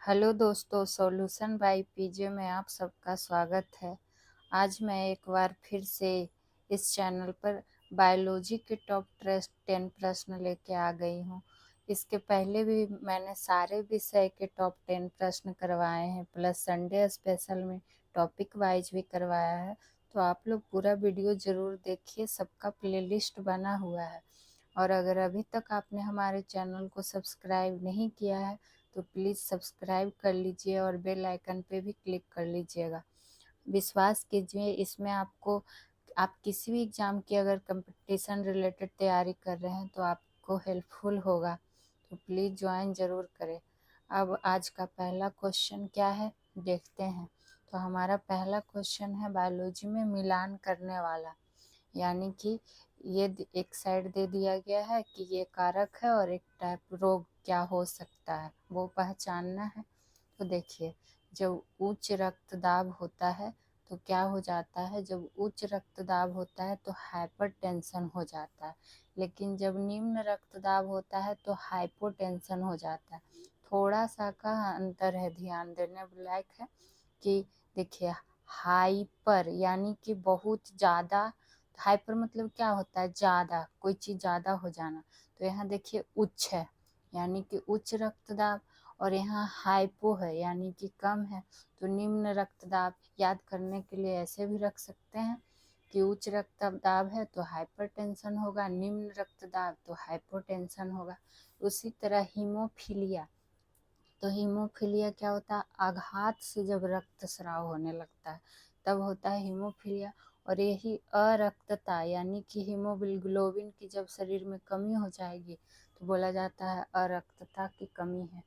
Hello दोस्तों, solution by PJ में आप सबका स्वागत है। आज मैं एक बार फिर से इस चैनल पर बायोलॉजी के टॉप 10 प्रश्न लेके आ गई हूँ। इसके पहले भी मैंने सारे विषय के टॉप 10 प्रश्न करवाए हैं, प्लस संडे स्पेशल में टॉपिक वाइज भी करवाया है। तो आप लोग पूरा वीडियो ज़रूर देखिए, सबका प्लेलिस्ट बना हुआ है। और अगर अभी तक आपने हमारे चैनल को सब्सक्राइब नहीं किया है तो प्लीज़ सब्सक्राइब कर लीजिए और बेल आइकन पे भी क्लिक कर लीजिएगा। विश्वास कीजिए, इसमें आपको आप किसी भी एग्ज़ाम की अगर कंपटीशन रिलेटेड तैयारी कर रहे हैं तो आपको हेल्पफुल होगा, तो प्लीज़ ज्वाइन ज़रूर करें। अब आज का पहला क्वेश्चन क्या है देखते हैं। तो हमारा पहला क्वेश्चन है बायोलॉजी में मिलान करने वाला, यानी कि ये एक साइड दे दिया गया है कि ये कारक है और एक टाइप रोग क्या हो सकता है वो पहचानना है। तो देखिए, जब उच्च रक्तदाब होता है तो क्या हो जाता है, जब उच्च रक्तदाब होता है तो हाइपरटेंशन हो जाता है, लेकिन जब निम्न रक्तदाब होता है तो हाइपोटेंशन हो जाता है। थोड़ा सा का अंतर है, ध्यान देने लायक है कि देखिए, हाइपर यानी कि बहुत ज़्यादा, हाइपर मतलब क्या होता है, ज़्यादा, कोई चीज़ ज़्यादा हो जाना। तो यहाँ देखिए उच्च है यानी कि उच्च रक्तदाब, और यहाँ हाइपो है यानी कि कम है। तो निम्न रक्तदाब याद करने के लिए ऐसे भी रख सकते हैं कि उच्च रक्तदाब है तो हाइपरटेंशन होगा, निम्न रक्तदाब तो हाइपोटेंशन होगा। उसी तरह हीमोफीलिया, तो हीमोफीलिया क्या होता है, आघात से जब रक्तस्राव होने लगता है तब होता है हीमोफीलिया। और यही अरक्तता यानी कि हीमोग्लोबिन की जब शरीर में कमी हो जाएगी तो बोला जाता है अरक्तता की कमी है।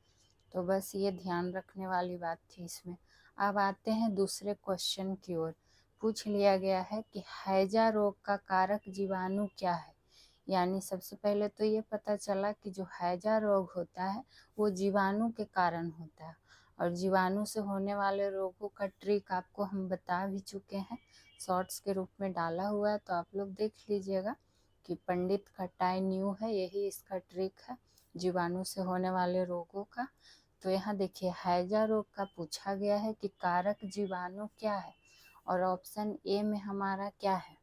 तो बस ये ध्यान रखने वाली बात थी इसमें। अब आते हैं दूसरे क्वेश्चन की ओर। पूछ लिया गया है कि हैजा रोग का कारक जीवाणु क्या है। यानी सबसे पहले तो ये पता चला कि जो हैजा रोग होता है वो जीवाणु के कारण होता है, और जीवाणु से होने वाले रोगों का ट्रिक आपको हम बता भी चुके हैं, शॉर्ट्स के रूप में डाला हुआ है, तो आप लोग देख लीजिएगा कि पंडित का टाई न्यू है, यही इसका ट्रिक है जीवाणु से होने वाले रोगों का। तो यहाँ देखिए, हैजा रोग का पूछा गया है कि कारक जीवाणु क्या है, और ऑप्शन ए में हमारा क्या है,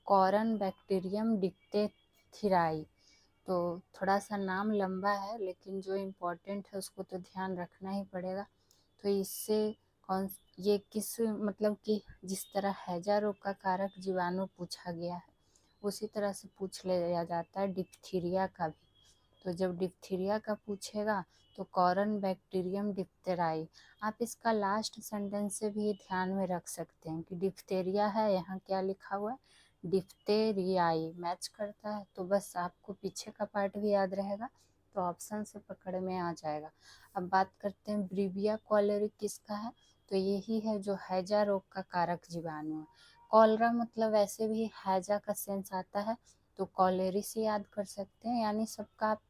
कॉरन बैक्टीरियम डिप्टेथिराई। तो थोड़ा सा नाम लंबा है लेकिन जो इम्पोर्टेंट है उसको तो ध्यान रखना ही पड़ेगा। तो इससे कौन, ये किस मतलब कि जिस तरह हैजा रोग का कारक जीवाणु पूछा गया है उसी तरह से पूछ लिया जाता है डिप्थीरिया का भी। तो जब डिप्थीरिया का पूछेगा तो कॉरन बैक्टीरियम डिप्टेराई। आप इसका लास्ट सेंटेंस से भी ध्यान में रख सकते हैं कि डिप्थेरिया है, यहाँ क्या लिखा हुआ है, डिप्टेरियाई मैच करता है। तो बस आपको पीछे का पार्ट भी याद रहेगा तो ऑप्शन से पकड़ में आ जाएगा। अब बात करते हैं ब्रीविया कॉलेरी किसका है, तो यही है जो हैजा रोग का कारक जीवाणु है। कॉलरा मतलब वैसे भी हैजा का सेंस आता है तो कॉलेरी से याद कर सकते हैं, यानी सबका आप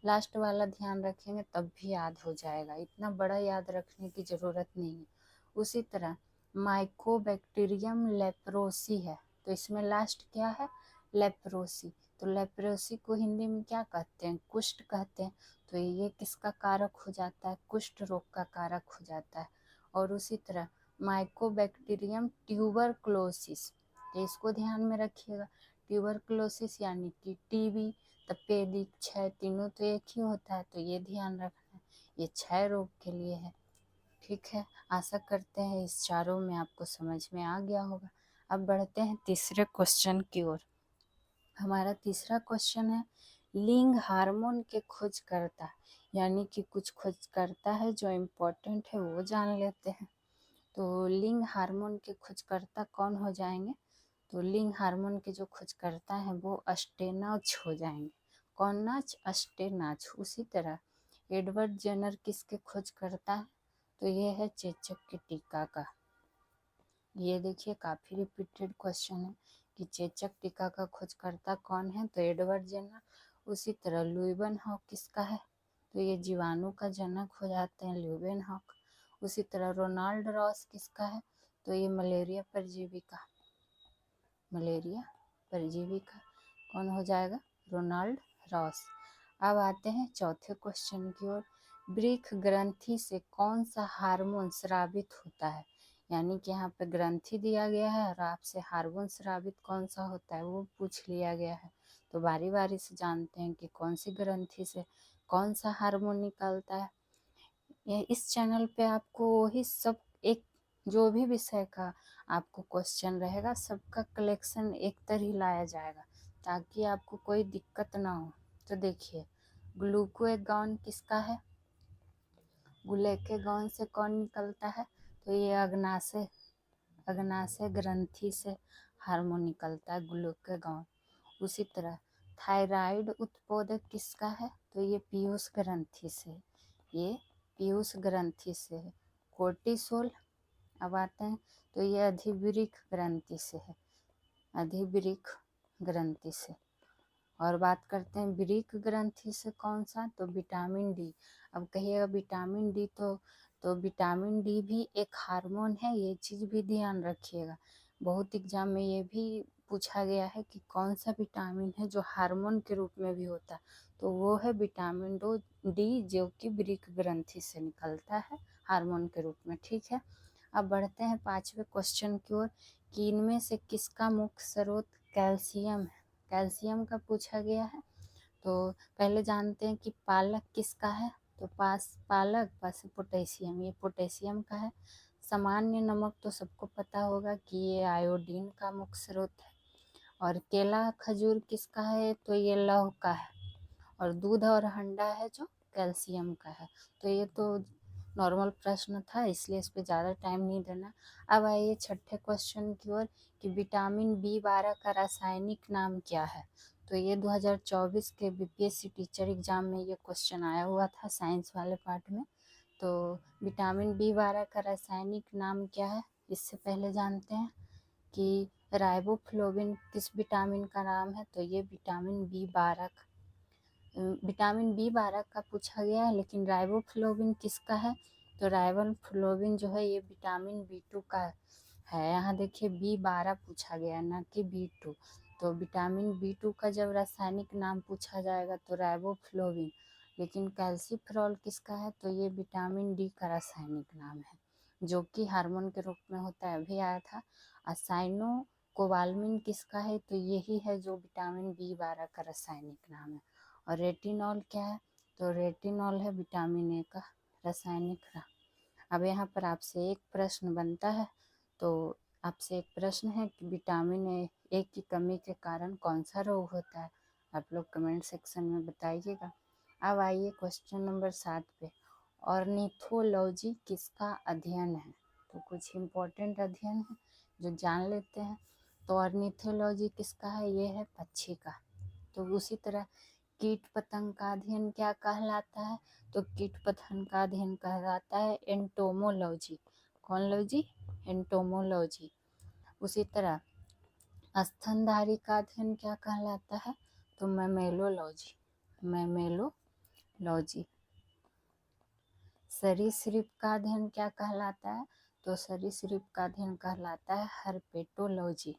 लास्ट वाला ध्यान रखेंगे तब भी याद हो जाएगा, इतना बड़ा याद रखने की ज़रूरत नहीं है। उसी तरह माइकोबैक्टीरियम लेप्रोसी है, तो इसमें लास्ट क्या है, लेप्रोसी। तो लेप्रोसी को हिंदी में क्या कहते हैं, कुष्ठ कहते हैं। तो ये किसका कारक हो जाता है, कुष्ठ रोग का कारक हो जाता है। और उसी तरह माइकोबैक्टीरियम ट्यूबरक्लोसिस, तो इसको ध्यान में रखिएगा। ट्यूबरक्लोसिस यानी कि टीबी, तपेदिक, क्षय, तीनों तो एक ही होता है, तो ये ध्यान रखना है, ये क्षय रोग के लिए है। ठीक है, आशा करते हैं इस चारों में आपको समझ में आ गया होगा। अब बढ़ते हैं तीसरे क्वेश्चन की ओर। हमारा तीसरा क्वेश्चन है लिंग हार्मोन के खोजकर्ता, यानी कि कुछ खोजकर्ता है जो इम्पोर्टेंट है वो जान लेते हैं। तो लिंग हार्मोन के खोजकर्ता कौन हो जाएंगे, तो लिंग हार्मोन के जो खोजकर्ता हैं वो अस्टेनाच हो जाएंगे। कौन नाच, अस्टेनाच। उसी तरह एडवर्ड जेनर किसके खोजकर्ता है, तो ये है चेचक के टीका का। ये देखिए काफ़ी रिपीटेड क्वेश्चन है कि चेचक टीका का खोजकर्ता कौन है, तो एडवर्ड जेनर। उसी तरह लुईवन हॉक किसका है, तो ये जीवाणु का जनक हो जाते हैं लुईवन हॉक। उसी तरह रोनाल्ड रॉस किसका है, तो ये मलेरिया परजीवी का, मलेरिया परजीवी का कौन हो जाएगा, रोनाल्ड रॉस। अब आते हैं चौथे क्वेश्चन की ओर वृक्क ग्रंथि से कौन सा हार्मोन स्रावित होता है। यानी कि यहाँ पे ग्रंथि दिया गया है और आपसे हार्मोन स्रावित कौन सा होता है वो पूछ लिया गया है। तो बारी बारी से जानते हैं कि कौन सी ग्रंथि से कौन सा हार्मोन निकलता है। ये इस चैनल पे आपको वही सब एक जो भी विषय का आपको क्वेश्चन रहेगा सबका कलेक्शन एक तरह ही लाया जाएगा ताकि आपको कोई दिक्कत ना हो। तो देखिए, ग्लूकागॉन किसका है, ग्लूकागॉन से कौन निकलता है, तो ये अग्नाशय ग्रंथि से हार्मोन निकलता है ग्लूकागॉन। उसी तरह थायराइड उत्पादक किसका है, तो ये पीयूष ग्रंथि से, ये पीयूष ग्रंथि से है। कोर्टिसोल अब आते हैं तो ये अधिवृक्क ग्रंथि से है, अधिवृक्क ग्रंथि से। और बात करते हैं वृक्क ग्रंथि से कौन सा, तो विटामिन डी। अब कहिएगा विटामिन डी तो विटामिन डी भी एक हार्मोन है, ये चीज़ भी ध्यान रखिएगा। बहुत एग्जाम में ये भी पूछा गया है कि कौन सा विटामिन है जो हार्मोन के रूप में भी होता है, तो वो है विटामिन डी जो कि वृक्क ग्रंथि से निकलता है हार्मोन के रूप में। ठीक है, अब बढ़ते हैं 5वें क्वेश्चन की ओर कि इनमें से किसका मुख्य स्रोत कैल्शियम है। कैल्शियम का पूछा गया है। तो पहले जानते हैं कि पालक किसका है, तो पालक पास पोटेशियम, ये पोटेशियम का है। सामान्य नमक तो सबको पता होगा कि ये आयोडीन का मुख्य स्रोत है। और केला खजूर किसका है, तो ये लौह का है। और दूध और अंडा है जो कैल्शियम का है। तो ये तो नॉर्मल प्रश्न था इसलिए इस पर ज़्यादा टाइम नहीं देना। अब आइए 6ठे क्वेश्चन की ओर कि विटामिन B12 का रासायनिक नाम क्या है। तो ये 2024 के बीपीएससी टीचर एग्जाम में ये क्वेश्चन आया हुआ था साइंस वाले पार्ट में। तो विटामिन B12 का रासायनिक नाम क्या है, इससे पहले जानते हैं कि राइबोफ्लोविन किस विटामिन का नाम है, तो ये विटामिन B12 का पूछा गया है, लेकिन राइबोफ्लोविन किसका है, तो राइबोफ्लोविन जो है ये विटामिन B2 का है। यहाँ देखिए B12 पूछा गया ना कि B2, तो विटामिन B2 का जब रासायनिक नाम पूछा जाएगा तो राइबोफ्लोविन। लेकिन कैल्सीफेरॉल किसका है, तो ये विटामिन डी का रासायनिक नाम है जो कि हार्मोन के रूप में होता है, अभी आया था। असाइनो कोबालमिन किसका है, तो यही है जो विटामिन B12 का रासायनिक नाम है। और रेटिनॉल क्या है, तो रेटिनॉल है विटामिन ए का रासायनिक नाम। अब यहाँ पर आपसे एक प्रश्न बनता है, तो आपसे एक प्रश्न है कि विटामिन ए की कमी के कारण कौन सा रोग होता है, आप लोग कमेंट सेक्शन में बताइएगा। अब आइए क्वेश्चन नंबर 7 पे, ऑर्निथोलॉजी किसका अध्ययन है, तो कुछ इम्पोर्टेंट अध्ययन है जो जान लेते हैं। तो ऑर्निथोलॉजी किसका है, ये है पक्षी का। तो उसी तरह कीट पतंग का अध्ययन क्या कहलाता है, तो कीट पतंग का अध्ययन कहलाता है एंटोमोलॉजी। कौन लॉजी, एंटोमोलॉजी। उसी तरह स्तनधारी का अध्ययन क्या कहलाता है, तो मैमेलोलॉजी, मैमेलोलॉजी। सरीसृप का अध्ययन क्या कहलाता है, तो सरीसृप का अध्ययन कहलाता है हर्पेटोलॉजी।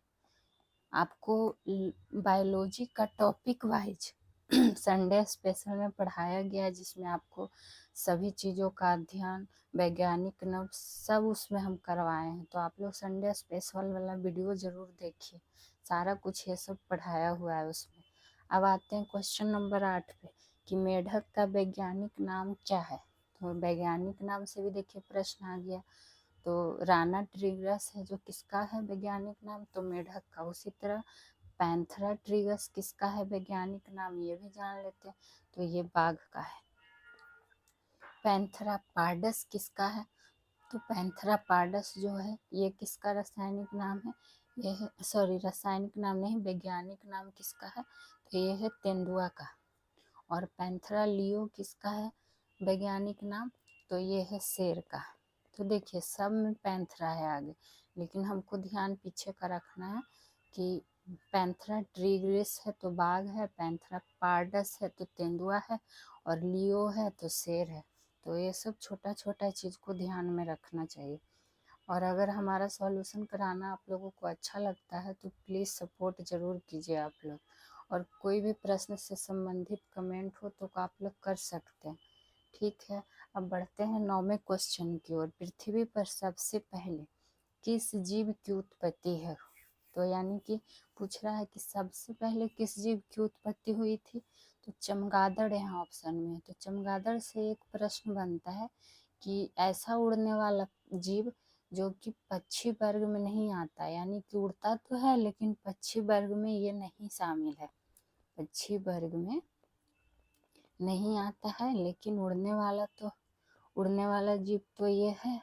आपको बायोलॉजी का टॉपिक वाइज संडे स्पेशल में पढ़ाया गया है, जिसमें आपको सभी चीज़ों का अध्ययन वैज्ञानिक नव सब उसमें हम करवाए हैं। तो आप लोग संडे स्पेशल वाला वीडियो ज़रूर देखिए, सारा कुछ ये सब पढ़ाया हुआ है उसमें। अब आते हैं क्वेश्चन नंबर 8 पे कि मेढक का वैज्ञानिक नाम क्या है। तो वैज्ञानिक नाम से भी देखिए प्रश्न आ गया, तो राना ट्रिगस है जो किसका है वैज्ञानिक नाम, तो मेढक का। उसी तरह पैंथरा ट्रिगस किसका है वैज्ञानिक नाम, ये भी जान लेते हैं, तो ये बाघ का है। पैंथरा पार्डस किसका है, तो पैंथरा पार्डस जो है ये किसका रासायनिक नाम है, ये है रासायनिक नाम नहीं वैज्ञानिक नाम किसका है, तो ये है तेंदुआ का। और पैंथरा लियो किसका है वैज्ञानिक नाम, तो ये है शेर का। तो देखिए सब में पैंथरा है आगे, लेकिन हमको ध्यान पीछे का रखना है कि पैंथरा ट्रिग्रिस है तो बाघ है, पैंथरा पार्डस है तो तेंदुआ है, और लियो है तो शेर है। तो ये सब छोटा छोटा चीज़ को ध्यान में रखना चाहिए। और अगर हमारा सॉल्यूशन कराना आप लोगों को अच्छा लगता है तो प्लीज़ सपोर्ट ज़रूर कीजिए आप लोग। और कोई भी प्रश्न से संबंधित कमेंट हो तो आप लोग कर सकते हैं। ठीक है, अब बढ़ते हैं 9वें क्वेश्चन की ओर। पृथ्वी पर सबसे पहले किस जीव की उत्पत्ति है? तो यानी कि पूछ रहा है कि सबसे पहले किस जीव की उत्पत्ति हुई थी। तो चमगादड़ यहाँ ऑप्शन में है। तो चमगादड़ से एक प्रश्न बनता है कि ऐसा उड़ने वाला जीव जो कि पक्षी वर्ग में नहीं आता, यानी कि उड़ता तो है लेकिन पक्षी वर्ग में ये नहीं शामिल है, पक्षी वर्ग में नहीं आता है, लेकिन उड़ने वाला जीव तो ये है।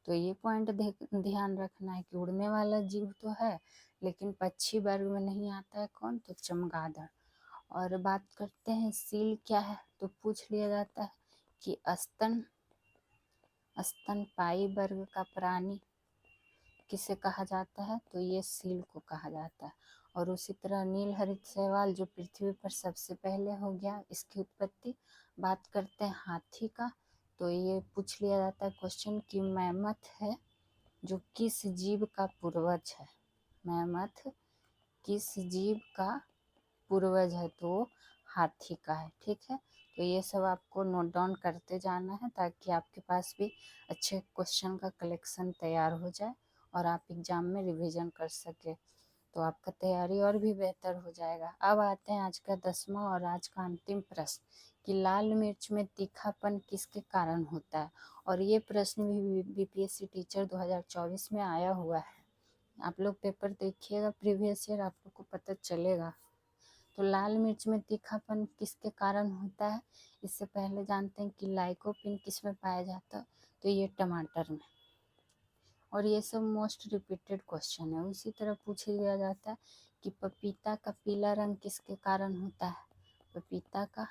तो ये पॉइंट ध्यान रखना है कि उड़ने वाला जीव तो है लेकिन पक्षी वर्ग में नहीं आता है। कौन? तो चमगादड़। और बात करते हैं सील क्या है। तो पूछ लिया जाता है कि स्तनपायी वर्ग का प्राणी किसे कहा जाता है। तो ये सील को कहा जाता है। और उसी तरह नील हरित शैवाल जो पृथ्वी पर सबसे पहले हो गया, इसकी उत्पत्ति। बात करते हैं हाथी का। तो ये पूछ लिया जाता है क्वेश्चन कि मैमथ है जो किस जीव का पूर्वज है। मैमथ किस जीव का पूर्वज है? तो हाथी का है। ठीक है, तो ये सब आपको नोट डाउन करते जाना है ताकि आपके पास भी अच्छे क्वेश्चन का कलेक्शन तैयार हो जाए और आप एग्जाम में रिवीजन कर सके, तो आपका तैयारी और भी बेहतर हो जाएगा। अब आते हैं आज का 10वां और आज का अंतिम प्रश्न कि लाल मिर्च में तीखापन किसके कारण होता है। और ये प्रश्न भी बीपीएससी टीचर 2024 में आया हुआ है। आप लोग पेपर देखिएगा प्रीवियस ईयर, आप लोग को पता चलेगा। तो लाल मिर्च में तीखापन किसके कारण होता है, इससे पहले जानते हैं कि लाइकोपिन किस में पाया जाता है। तो ये टमाटर में। और ये सब मोस्ट रिपीटेड क्वेश्चन है। उसी तरह पूछ लिया जाता है कि पपीता का पीला रंग किसके कारण होता है। पपीता का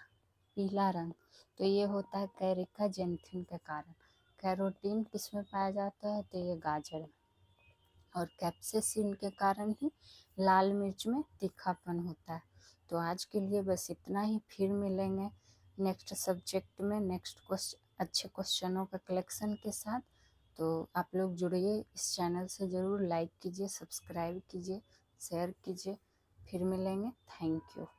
पीला रंग, तो ये होता है कैरिका जेंथिन के कारण। कैरोटीन किस में पाया जाता है। तो ये गाजर में। और कैप्सेसिन के कारण ही लाल मिर्च में तीखापन होता है। तो आज के लिए बस इतना ही। फिर मिलेंगे नेक्स्ट सब्जेक्ट में नेक्स्ट अच्छे क्वेश्चनों का कलेक्शन के साथ। तो आप लोग जुड़िए इस चैनल से, ज़रूर लाइक कीजिए, सब्सक्राइब कीजिए, शेयर कीजिए। फिर मिलेंगे। Thank you.